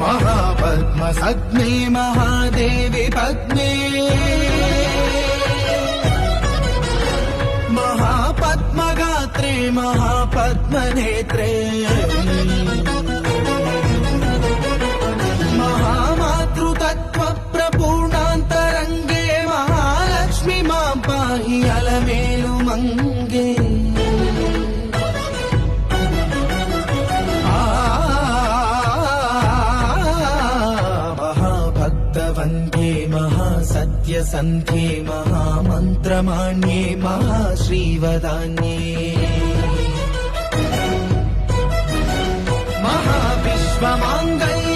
महापद्मसग्ने महादेवी पद्मे महापद्मगात्रे महापद्मनेत्रे महामातृतत्त्वप्रपूर्णान्तरङ्गे महालक्ष्मी मां पाहि अलमेलु मंगे महाभक्तवन्द्ये महासत्यसन्ध्ये महामन्त्रमाण्ये महाश्रीवदान्ये महाविश्वमाङ्गल्ये